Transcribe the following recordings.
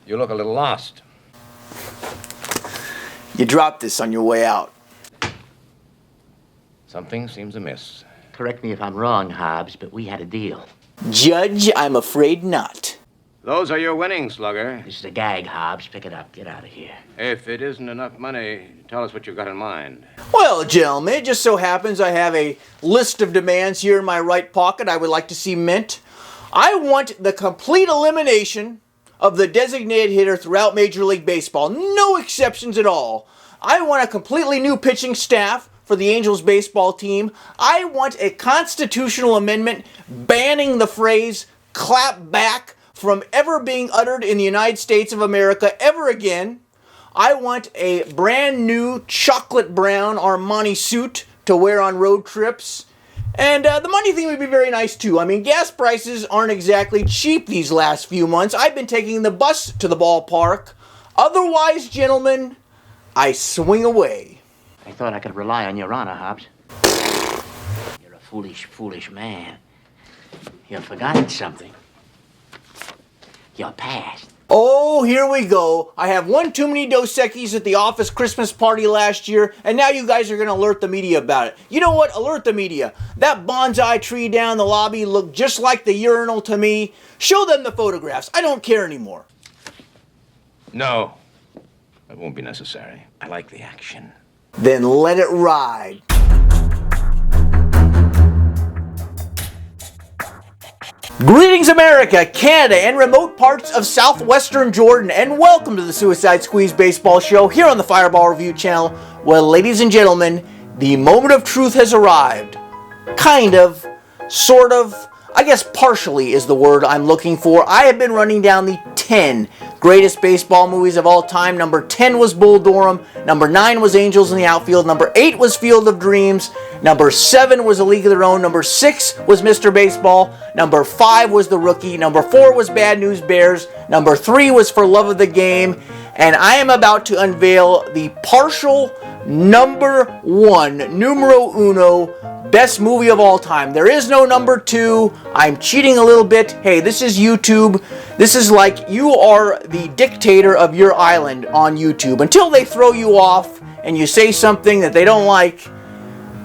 You look a little lost. You dropped this on your way out. Something seems amiss. Correct me if I'm wrong, Hobbs, but we had a deal. Judge, I'm afraid not. Those are your winnings, Slugger. This is a gag, Hobbs. Pick it up. Get out of here. If it isn't enough money, tell us what you've got in mind. Well, gentlemen, it just so happens I have a list of demands here in my right pocket I would like to see mint. I want the complete elimination of the designated hitter throughout Major League Baseball. No exceptions at all. I want a completely new pitching staff for the Angels baseball team. I want a constitutional amendment banning the phrase clap back from ever being uttered in the United States of America ever again. I want a brand new chocolate brown Armani suit to wear on road trips. And the money thing would be very nice too. I mean, gas prices aren't exactly cheap these last few months. I've been taking the bus to the ballpark. Otherwise, gentlemen, I swing away. I thought I could rely on your honor, Hobbs. You're a foolish, foolish man. You've forgotten something. Your past. Oh, here we go. I have one too many Dos Equis at the office Christmas party last year, and now you guys are going to alert the media about it. You know what? Alert the media. That bonsai tree down the lobby looked just like the urinal to me. Show them the photographs. I don't care anymore. No, that won't be necessary. I like the action. Then let it ride. Greetings, America, Canada, and remote parts of southwestern Jordan, and welcome to the Suicide Squeeze Baseball Show here on the Fireball Review channel. Well, ladies and gentlemen, the moment of truth has arrived. Kind of, sort of, I guess partially is the word I'm looking for. I have been running down the 10 greatest baseball movies of all time. Number 10 was Bull Durham. Number 9 was Angels in the Outfield. Number 8 was Field of Dreams. Number 7 was A League of Their Own. Number 6 was Mr. Baseball. Number 5 was The Rookie. Number 4 was Bad News Bears. Number 3 was For Love of the Game. And I am about to unveil the partial number 1, numero uno, best movie of all time. There is no number 2. I'm cheating a little bit. Hey, this is YouTube. This is like you are the dictator of your island on YouTube. Until they throw you off and you say something that they don't like,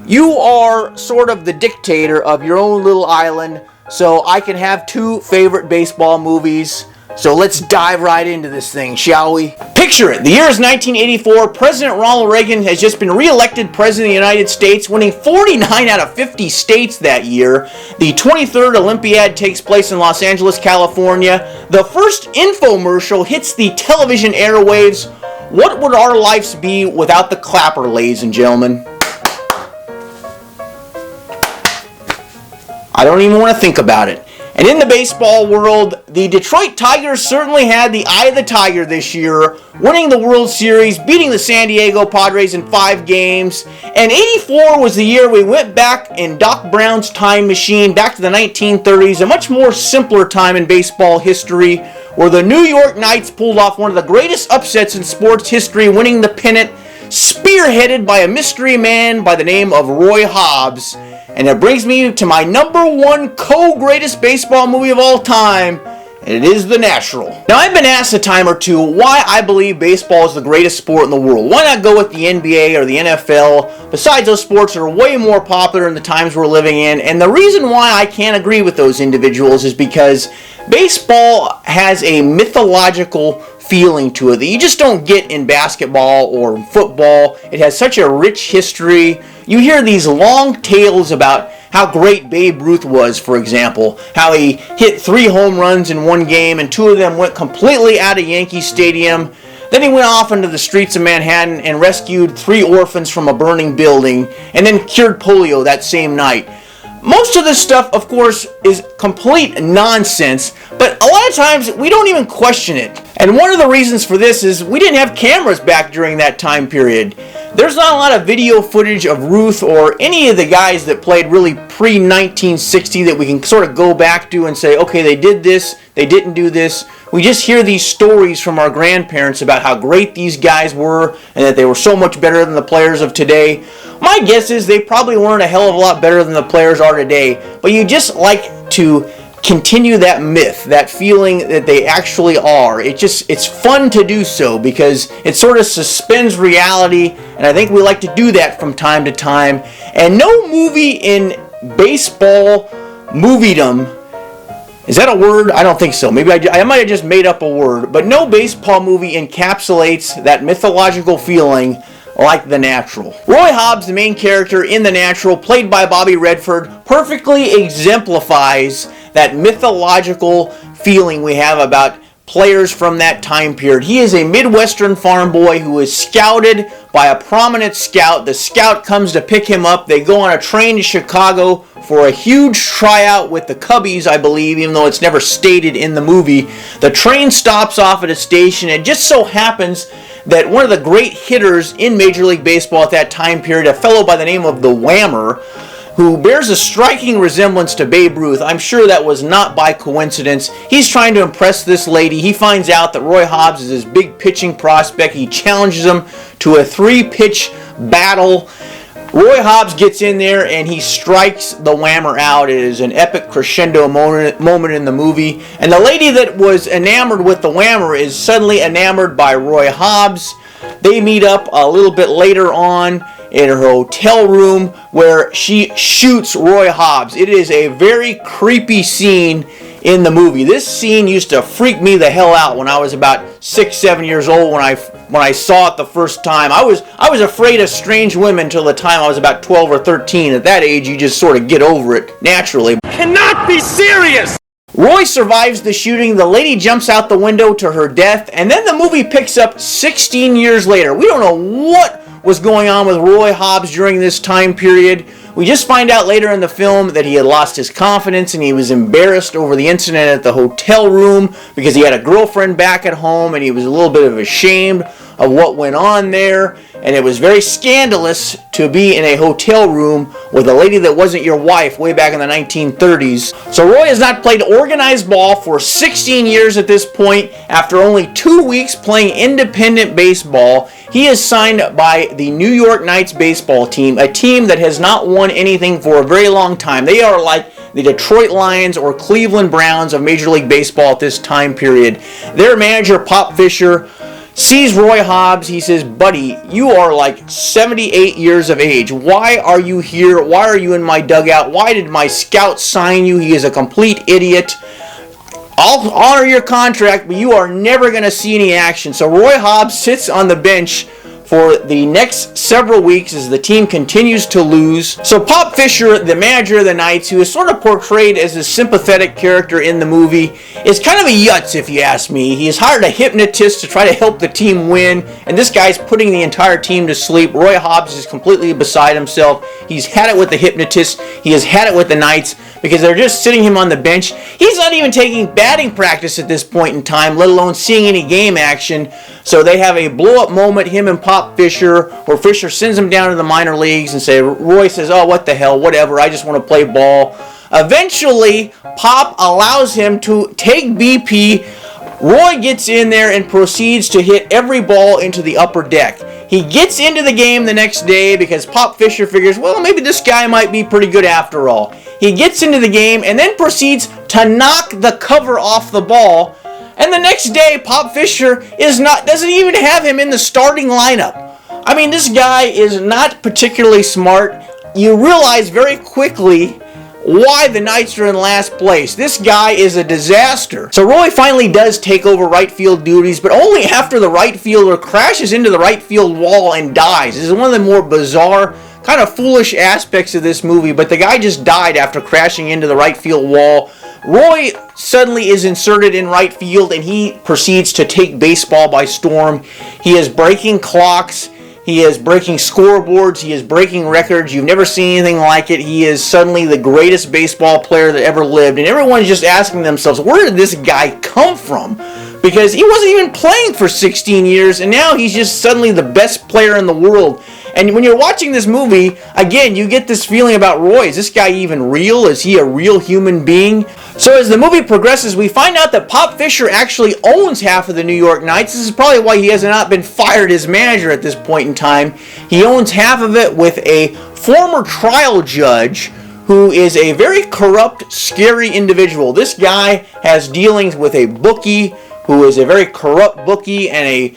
you are sort of the dictator of your own little island. So I can have 2 favorite baseball movies. So let's dive right into this thing, shall we? Picture it. The year is 1984. President Ronald Reagan has just been re-elected President of the United States, winning 49 out of 50 states that year. The 23rd Olympiad takes place in Los Angeles, California. The first infomercial hits the television airwaves. What would our lives be without the clapper, ladies and gentlemen? I don't even want to think about it. And in the baseball world, the Detroit Tigers certainly had the eye of the tiger this year, winning the World Series, beating the San Diego Padres in 5 games. And 84 was the year we went back in Doc Brown's time machine, back to the 1930s, a much more simpler time in baseball history, where the New York Knights pulled off one of the greatest upsets in sports history, winning the pennant, spearheaded by a mystery man by the name of Roy Hobbs. And it brings me to my number 1 co-greatest baseball movie of all time, and it is The Natural. Now, I've been asked a time or two why I believe baseball is the greatest sport in the world. Why not go with the NBA or the NFL? Besides, those sports are way more popular in the times we're living in, and the reason why I can't agree with those individuals is because baseball has a mythological feeling to it that you just don't get in basketball or football. It has such a rich history. You hear these long tales about how great Babe Ruth was, for example, how he hit 3 home runs in one game and 2 of them went completely out of Yankee Stadium. Then he went off into the streets of Manhattan and rescued 3 orphans from a burning building and then cured polio that same night. Most of this stuff, of course, is complete nonsense, but a lot of times we don't even question it. And one of the reasons for this is we didn't have cameras back during that time period. There's not a lot of video footage of Ruth or any of the guys that played really pre-1960 that we can sort of go back to and say, okay, they did this, they didn't do this. We just hear these stories from our grandparents about how great these guys were and that they were so much better than the players of today. My guess is they probably weren't a hell of a lot better than the players are today, but you just like to continue that myth, that feeling that they actually are. It's fun to do so because it sort of suspends reality, and I think we like to do that from time to time. And no movie in baseball moviedom, is that a word? I don't think so. Maybe I might have just made up a word, but no baseball movie encapsulates that mythological feeling like The Natural. Roy Hobbs, the main character in The Natural, played by Bobby Redford, perfectly exemplifies that mythological feeling we have about players from that time period. He is a Midwestern farm boy who is scouted by a prominent scout. The scout comes to pick him up. They go on a train to Chicago for a huge tryout with the Cubbies, I believe, even though it's never stated in the movie. The train stops off at a station. It just so happens that one of the great hitters in Major League Baseball at that time period, a fellow by the name of the Whammer, who bears a striking resemblance to Babe Ruth. I'm sure that was not by coincidence. He's trying to impress this lady. He finds out that Roy Hobbs is his big pitching prospect. He challenges him to a 3-pitch battle. Roy Hobbs gets in there and he strikes the Whammer out. It is an epic crescendo moment in the movie. And the lady that was enamored with the Whammer is suddenly enamored by Roy Hobbs. They meet up a little bit later on in her hotel room where she shoots Roy Hobbs. It is a very creepy scene in the movie. This scene used to freak me the hell out when I was about 6-7 years old when I saw it the first time. I was afraid of strange women till the time I was about 12 or 13. At that age, you just sort of get over it naturally. Cannot be serious! Roy survives the shooting, the lady jumps out the window to her death, and then the movie picks up 16 years later. We don't know what was going on with Roy Hobbs during this time period. We just find out later in the film that he had lost his confidence and he was embarrassed over the incident at the hotel room because he had a girlfriend back at home and he was a little bit ashamed of what went on there. And it was very scandalous to be in a hotel room with a lady that wasn't your wife way back in the 1930s. So Roy has not played organized ball for 16 years at this point. After only 2 weeks playing independent baseball, he is signed by the New York Knights baseball team, a team that has not won anything for a very long time. They are like the Detroit Lions or Cleveland Browns of Major League Baseball at this time period. Their manager, Pop Fisher, sees Roy Hobbs. He says, "Buddy, you are like 78 years of age. Why are you here? Why are you in my dugout? Why did my scout sign you? He is a complete idiot. I'll honor your contract, but you are never going to see any action." So Roy Hobbs sits on the bench for the next several weeks as the team continues to lose. So Pop Fisher, the manager of the Knights, who is sort of portrayed as a sympathetic character in the movie, is kind of a yutz if you ask me. He has hired a hypnotist to try to help the team win, and this guy's putting the entire team to sleep. Roy Hobbs is completely beside himself. He's had it with the hypnotist. He has had it with the Knights because they're just sitting him on the bench. He's not even taking batting practice at this point in time, let alone seeing any game action. So they have a blow-up moment, him and Pop Fisher, where Fisher sends him down to the minor leagues and Roy says, "Oh, what the hell, whatever, I just want to play ball." Eventually, Pop allows him to take BP. Roy gets in there and proceeds to hit every ball into the upper deck. He gets into the game the next day because Pop Fisher figures, well, maybe this guy might be pretty good after all. He gets into the game and then proceeds to knock the cover off the ball. And the next day, Pop Fisher doesn't even have him in the starting lineup. I mean, this guy is not particularly smart. You realize very quickly why the Knights are in last place. This guy is a disaster. So Roy finally does take over right field duties, but only after the right fielder crashes into the right field wall and dies. This is one of the more bizarre, kind of foolish aspects of this movie, but the guy just died after crashing into the right field wall. Roy suddenly is inserted in right field and he proceeds to take baseball by storm. He is breaking clocks. He is breaking scoreboards. He is breaking records. You've never seen anything like it. He is suddenly the greatest baseball player that ever lived. And everyone's just asking themselves, where did this guy come from? Because he wasn't even playing for 16 years, and now he's just suddenly the best player in the world. And when you're watching this movie, again, you get this feeling about Roy. Is this guy even real? Is he a real human being? So as the movie progresses, we find out that Pop Fisher actually owns half of the New York Knights. This is probably why he has not been fired as manager at this point in time. He owns half of it with a former trial judge who is a very corrupt, scary individual. This guy has dealings with a bookie who is a very corrupt bookie and a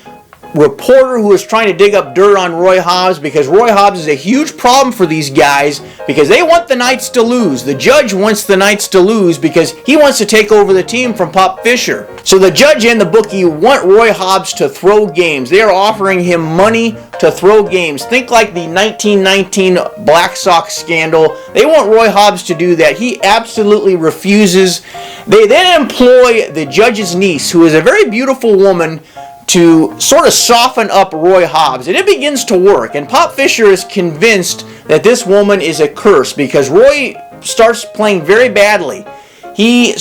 reporter who is trying to dig up dirt on Roy Hobbs, because Roy Hobbs is a huge problem for these guys because they want the Knights to lose. The judge wants the Knights to lose because he wants to take over the team from Pop Fisher. So the judge and the bookie want Roy Hobbs to throw games. They are offering him money to throw games. Think like the 1919 Black Sox scandal. They want Roy Hobbs to do that. He absolutely refuses. They then employ the judge's niece, who is a very beautiful woman, to sort of soften up Roy Hobbs. And it begins to work. And Pop Fisher is convinced that this woman is a curse because Roy starts playing very badly. He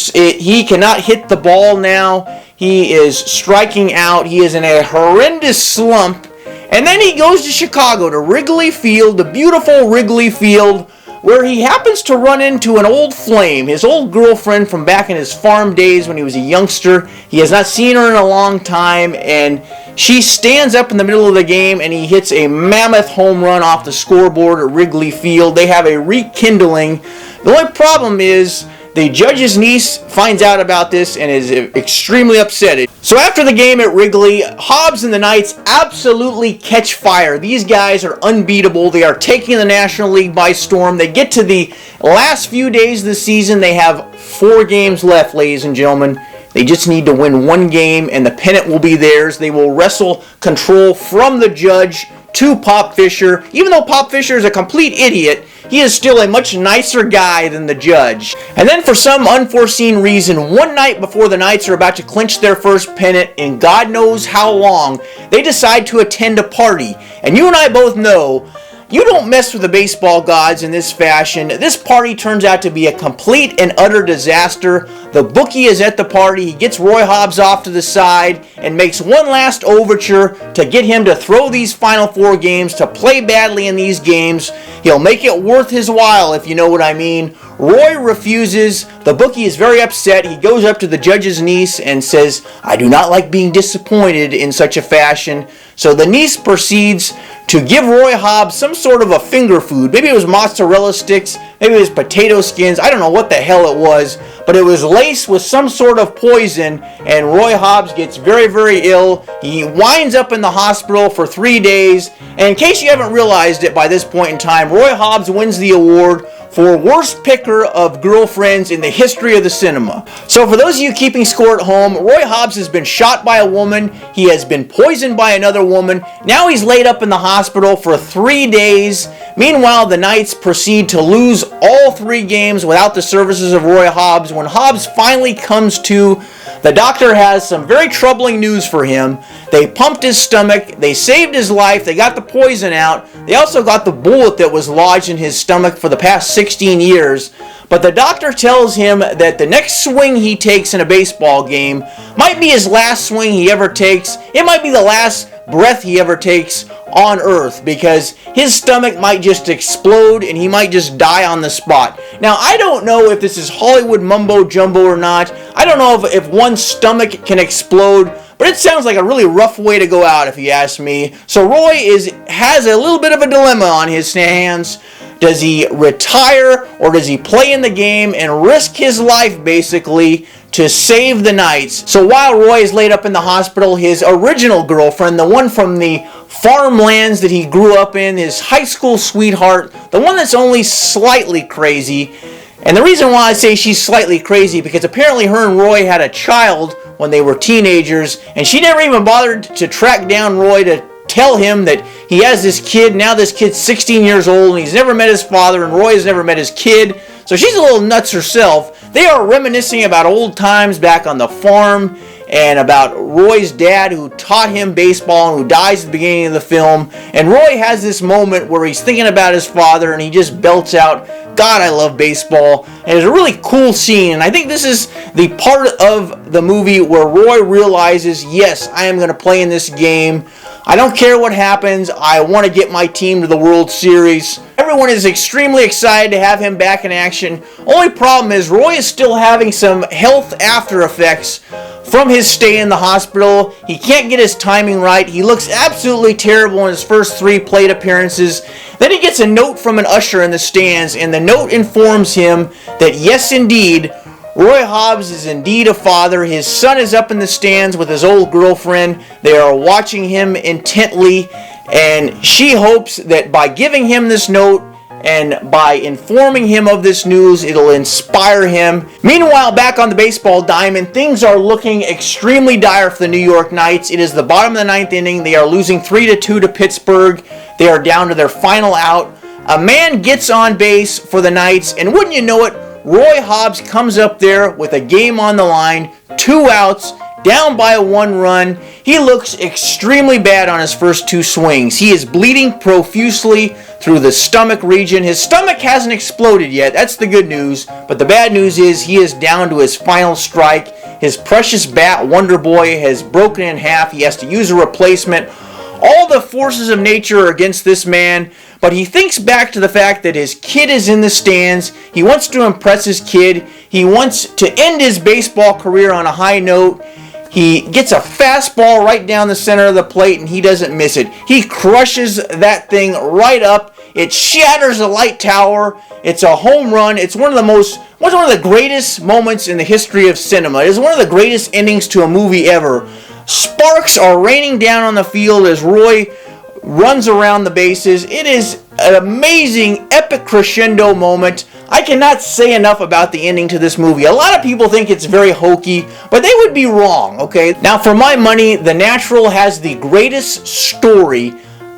cannot hit the ball now. He is striking out. He is in a horrendous slump. And then he goes to Chicago, to Wrigley Field, the beautiful Wrigley Field, where he happens to run into an old flame, his old girlfriend from back in his farm days when he was a youngster. He has not seen her in a long time, and she stands up in the middle of the game, and he hits a mammoth home run off the scoreboard at Wrigley Field. They have a rekindling. The only problem is the judge's niece finds out about this and is extremely upset. So after the game at Wrigley, Hobbs and the Knights absolutely catch fire. These guys are unbeatable. They are taking the National League by storm. They get to the last few days of the season. They have 4 games left, ladies and gentlemen. They just need to win 1 game and the pennant will be theirs. They will wrestle control from the judge to Pop Fisher. Even though Pop Fisher is a complete idiot, he is still a much nicer guy than the judge. And then for some unforeseen reason, one night before the Knights are about to clinch their first pennant in God knows how long, they decide to attend a party. And you and I both know, you don't mess with the baseball gods in this fashion. This party turns out to be a complete and utter disaster. The bookie is at the party. He gets Roy Hobbs off to the side and makes one last overture to get him to throw these final 4 games, to play badly in these games. He'll make it worth his while, if you know what I mean. Roy refuses. The bookie is very upset. He goes up to the judge's niece and says, "I do not like being disappointed in such a fashion." So the niece proceeds to give Roy Hobbs some sort of a finger food. Maybe it was mozzarella sticks, maybe it was potato skins, I don't know what the hell it was, but it was laced with some sort of poison, and Roy Hobbs gets very, very ill. He winds up in the hospital for 3 days, and in case you haven't realized it by this point in time, Roy Hobbs wins the award for worst picker of girlfriends in the history of the cinema. So for those of you keeping score at home, Roy Hobbs has been shot by a woman. He has been poisoned by another woman. Now he's laid up in the hospital for 3 days. Meanwhile, the Knights proceed to lose all 3 games without the services of Roy Hobbs. When Hobbs finally comes to, the doctor has some very troubling news for him. They pumped his stomach, they saved his life, they got the poison out, they also got the bullet that was lodged in his stomach for the past 16 years. But the doctor tells him that the next swing he takes in a baseball game might be his last swing he ever takes. It might be the last breath he ever takes on Earth, because his stomach might just explode and he might just die on the spot. Now, I don't know if this is Hollywood mumbo jumbo or not. I don't know if one's stomach can explode, but it sounds like a really rough way to go out if you ask me. So Roy has a little bit of a dilemma on his hands. Does he retire or does he play in the game and risk his life basically to save the Knights? So while Roy is laid up in the hospital, his original girlfriend, the one from the farmlands that he grew up in, his high school sweetheart, the one that's only slightly crazy, and the reason why I say she's slightly crazy because apparently her and Roy had a child when they were teenagers, and she never even bothered to track down Roy to tell him that he has this kid. Now this kid's 16 years old and he's never met his father, and Roy has never met his kid. So she's a little nuts herself. They are reminiscing about old times back on the farm and about Roy's dad who taught him baseball and who dies at the beginning of the film. And Roy has this moment where he's thinking about his father and he just belts out, "God, I love baseball." And it's a really cool scene. And I think this is the part of the movie where Roy realizes, yes, I am going to play in this game. I don't care what happens. I want to get my team to the World Series. Everyone is extremely excited to have him back in action. Only problem is Roy is still having some health after effects from his stay in the hospital. He can't get his timing right. He looks absolutely terrible in his first 3 plate appearances. Then he gets a note from an usher in the stands, and the note informs him that yes, indeed, Roy Hobbs is indeed a father. His son is up in the stands with his old girlfriend. They are watching him intently, and she hopes that by giving him this note and by informing him of this news, it'll inspire him. Meanwhile, back on the baseball diamond, things are looking extremely dire for the New York Knights. It is the bottom of the 9th inning. They are losing 3-2 to Pittsburgh. They are down to their final out. A man gets on base for the Knights, and wouldn't you know it, Roy Hobbs comes up there with a game on the line, 2 outs, down by 1 run. He looks extremely bad on his first 2 swings. He is bleeding profusely through the stomach region. His stomach hasn't exploded yet. That's the good news. But the bad news is he is down to his final strike. His precious bat, Wonder Boy, has broken in half. He has to use a replacement. All the forces of nature are against this man, but he thinks back to the fact that his kid is in the stands. He wants to impress his kid. He wants to end his baseball career on a high note. He gets a fastball right down the center of the plate, and he doesn't miss it. He crushes that thing right up. It shatters a light tower. It's a home run. It's one of the greatest moments in the history of cinema. It is one of the greatest endings to a movie ever. Sparks are raining down on the field as Roy runs around the bases. It is an amazing, epic crescendo moment. I cannot say enough about the ending to this movie. A lot of people think it's very hokey, but they would be wrong, okay? Now, for my money, The Natural has the greatest story,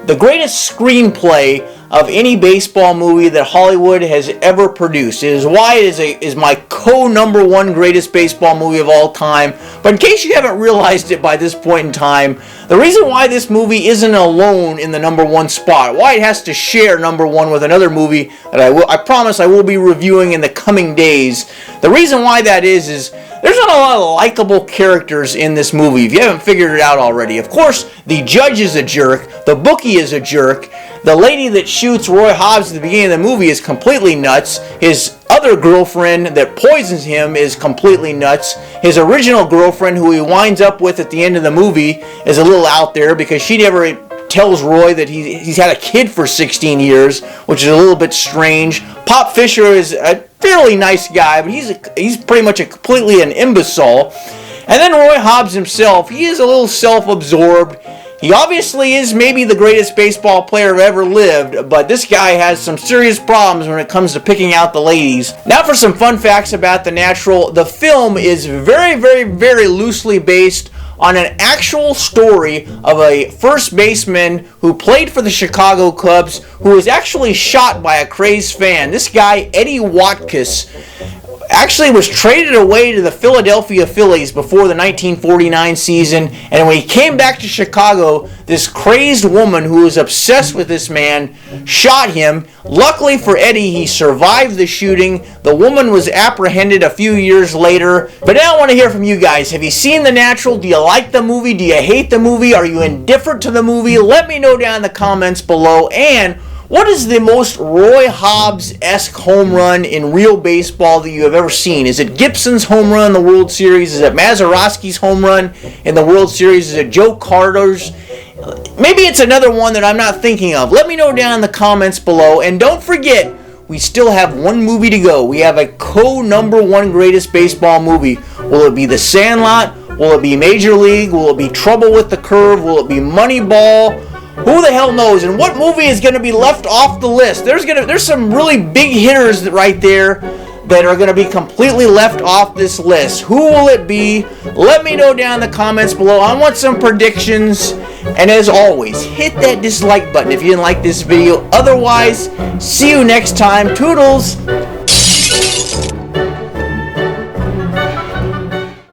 the greatest screenplay of any baseball movie that Hollywood has ever produced. It is why it is my co-number 1 greatest baseball movie of all time. But in case you haven't realized it by this point in time, the reason why this movie isn't alone in the number 1 spot, why it has to share number 1 with another movie that I promise I will be reviewing in the coming days, the reason why that is there's not a lot of likable characters in this movie, if you haven't figured it out already. Of course, the judge is a jerk, the bookie is a jerk, the lady that shoots Roy Hobbs at the beginning of the movie is completely nuts, his other girlfriend that poisons him is completely nuts, his original girlfriend who he winds up with at the end of the movie is a little out there because she never tells Roy that he's had a kid for 16 years, which is a little bit strange. Pop Fisher is a fairly nice guy, but he's pretty much completely an imbecile. And then Roy Hobbs himself, he is a little self-absorbed. He obviously is maybe the greatest baseball player who ever lived, but this guy has some serious problems when it comes to picking out the ladies. Now for some fun facts about The Natural. The film is very, very, very loosely based on an actual story of a first baseman who played for the Chicago Cubs who was actually shot by a crazed fan. This guy, Eddie Watkiss, actually was traded away to the Philadelphia Phillies before the 1949 season, and when he came back to Chicago, this crazed woman who was obsessed with this man shot him. Luckily for Eddie, he survived the shooting. The woman was apprehended a few years later. But now I want to hear from you guys. Have you seen The Natural? Do you like the movie? Do you hate the movie? Are you indifferent to the movie? Let me know down in the comments below. And what is the most Roy Hobbs-esque home run in real baseball that you have ever seen? Is it Gibson's home run in the World Series? Is it Mazeroski's home run in the World Series? Is it Joe Carter's? Maybe it's another one that I'm not thinking of. Let me know down in the comments below. And don't forget, we still have 1 movie to go. We have a co-number 1 greatest baseball movie. Will it be The Sandlot? Will it be Major League? Will it be Trouble with the Curve? Will it be Moneyball? Who the hell knows? And what movie is going to be left off the list? There's some really big hitters right there that are going to be completely left off this list. Who will it be? Let me know down in the comments below. I want some predictions. And as always, hit that dislike button if you didn't like this video. Otherwise, see you next time. Toodles!